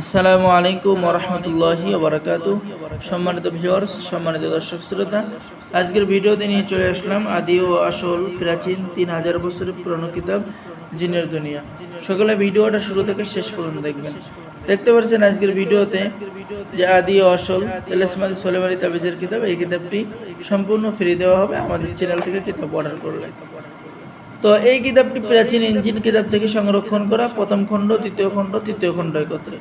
আসসালামু আলাইকুম ওয়া রাহমাতুল্লাহি ওয়া বারাকাতুহু। সম্মানিত ভিউয়ার্স, সম্মানিত দর্শক শ্রোতা, আজকের ভিডিওতে নিয়ে চলে আসলাম আদি ও আসল প্রাচীন 3000 বছরের পুরনো কিতাব জিনের দুনিয়া। সকলে ভিডিওটা শুরু থেকে শেষ পর্যন্ত দেখবেন। দেখতে পাচ্ছেন আজকের ভিডিওতে যে আদি ও আসল তেলেসমাল সুলেমানি তাবিজের কিতাব, এই কিতাবটি সম্পূর্ণ ফ্রি দেওয়া হবে আমাদের চ্যানেল থেকে কিতাব অর্ডার করলে। তো এই কিতাবটি প্রাচীন ইঞ্জিন কিতাব থেকে সংরক্ষণ করা, প্রথম খণ্ড, তৃতীয় খণ্ড, তৃতীয় খণ্ড একত্রে।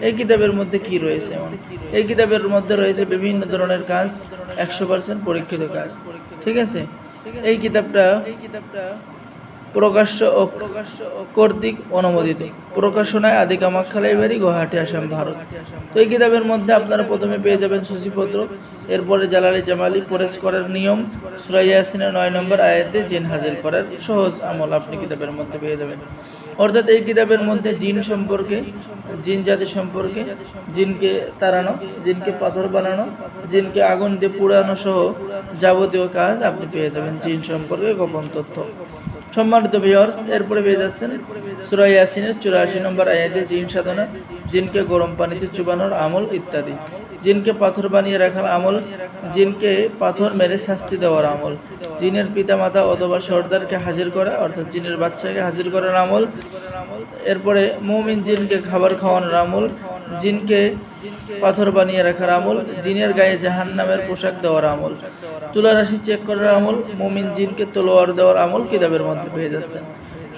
এই কিতাবের মধ্যে কি রয়েছে? এই কিতাবের মধ্যে রয়েছে বিভিন্ন ধরনের কাজ, 100% পরীক্ষিত কাজ। ঠিক আছে, এই কিতাবটা প্রকাশ্য ও কর্তৃক অনুমোদিত। প্রকাশনায় আদি কামাখ্যা লাইব্রেরি, গুয়াহাটি, আসাম, ভারত। তো এই কিতাবের মধ্যে আপনারা প্রথমে পেয়ে যাবেন সূচিপত্র, এরপরে জালালি জামালি পরেশ করার নিয়ম, সূরা ইয়াসিনের 9 নম্বর আয়াতে জিন হাজির করার সহজ আমল আপনি কিতাবের মধ্যে পেয়ে যাবেন। অর্থাৎ এই কিতাবের মধ্যে জিন সম্পর্কে, জিন জাতি সম্পর্কে, জিনকে তাড়ানো, জিনকে পাথর বানানো, জিনকে আগুন দিয়ে পুড়ানো সহ যাবতীয় কাজ আপনি পেয়ে যাবেন। জিন সম্পর্কে গোপন তথ্য। সম্মানিত ভিউয়ার্স, এরপরে পেয়ে যাচ্ছেন সূরা ইয়াসিনের 84 নম্বর আয়াতে জিন সাধনা, জিনকে গরম পানিতে চুবানোর আমল ইত্যাদি, জিনকে পাথর বানিয়ে রাখার আমল, জিনকে পাথর মেরে শাস্তি দেওয়ার আমল, জিনের পিতামাতা অথবা সর্দারকে হাজির করা অর্থাৎ জিনের বাচ্চাকে হাজির করার আমল, এরপরে মুমিন জিনকে খাবার খাওয়ানোর আমল, জিনকে পাথর বানিয়ে রাখার আমল, জিনের গায়ে জাহান্নামের পোশাক দেওয়ার আমল, তুলা রাশি চেক করার আমল, মুমিন জিনকে তলোয়ার দেওয়ার আমল কিতাবের মধ্যে পেয়ে যাচ্ছেন।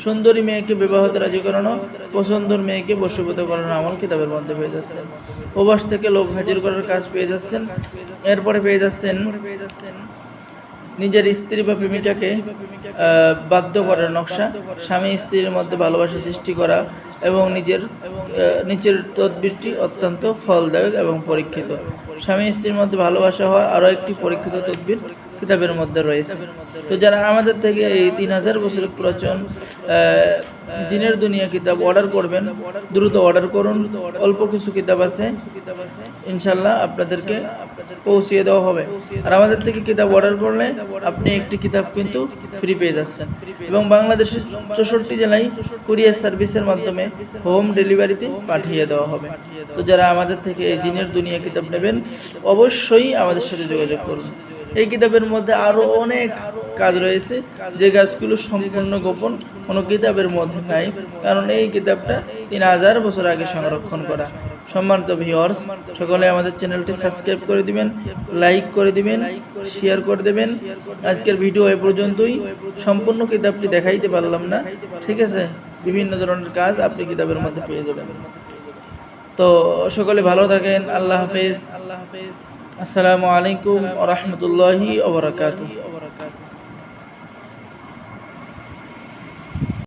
সুন্দরী মেয়েকে বিবাহতে রাজি করানো, পছন্দের মেয়েকে বশীভূত করানোর আমল কিতাবের মধ্যে পেয়ে যাচ্ছেন। প্রবাস থেকে লোক হাজির করার কাজ পেয়ে যাচ্ছেন। এরপরে পেয়ে যাচ্ছেন নিজের স্ত্রী বা প্রেমিকাকে বাধ্য করার নকশা, স্বামী স্ত্রীর মধ্যে ভালোবাসা সৃষ্টি করা এবং নিচের তদবিরটি অত্যন্ত ফলদায়ক এবং পরীক্ষিত। স্বামী স্ত্রীর মধ্যে ভালোবাসা হওয়ার আরও একটি পরীক্ষিত তদবির কিতাবের মধ্যে রয়েছে। তো যারা আমাদের থেকে এই 3000 বছরের পুরাতন জিনের দুনিয়া কিতাব অর্ডার করবেন, দ্রুত অর্ডার করুন। অল্প কিছু কিতাব আছে, ইনশাল্লাহ আপনাদেরকে পৌঁছিয়ে দেওয়া হবে। আর আমাদের থেকে কিতাব অর্ডার করলে আপনি একটি কিতাব কিন্তু ফ্রি পেয়ে যাচ্ছেন এবং বাংলাদেশের 64 জেলায় কুরিয়ার সার্ভিসের মাধ্যমে হোম ডেলিভারিতে পাঠিয়ে দেওয়া হবে। তো যারা আমাদের থেকে এই জিনের দুনিয়া কিতাব নেবেন, অবশ্যই আমাদের সাথে যোগাযোগ করুন। এই কিতাবের মধ্যে আরও অনেক কাজ রয়েছে, যে কাজগুলো সম্পূর্ণ গোপন, কোনো কিতাবের মধ্যে নাই, কারণ এই কিতাবটা 3000 বছর আগে সংরক্ষণ করা। সম্মানিত ভিউয়ার্স, সকলে আমাদের চ্যানেলটি সাবস্ক্রাইব করে দিবেন, লাইক করে দিবেন, শেয়ার করে দেবেন। আজকের ভিডিও এ পর্যন্তই। সম্পূর্ণ কিতাবটি দেখাইতে পারলাম না, ঠিক আছে? বিভিন্ন ধরনের কাজ আপনি কিতাবের মধ্যে পেয়ে যাবেন। তো সকলে ভালো থাকেন। আল্লাহ হাফেজ। আসসালামু আলাইকুম ওয়া রাহমাতুল্লাহি ওয়া বারাকাতুহু।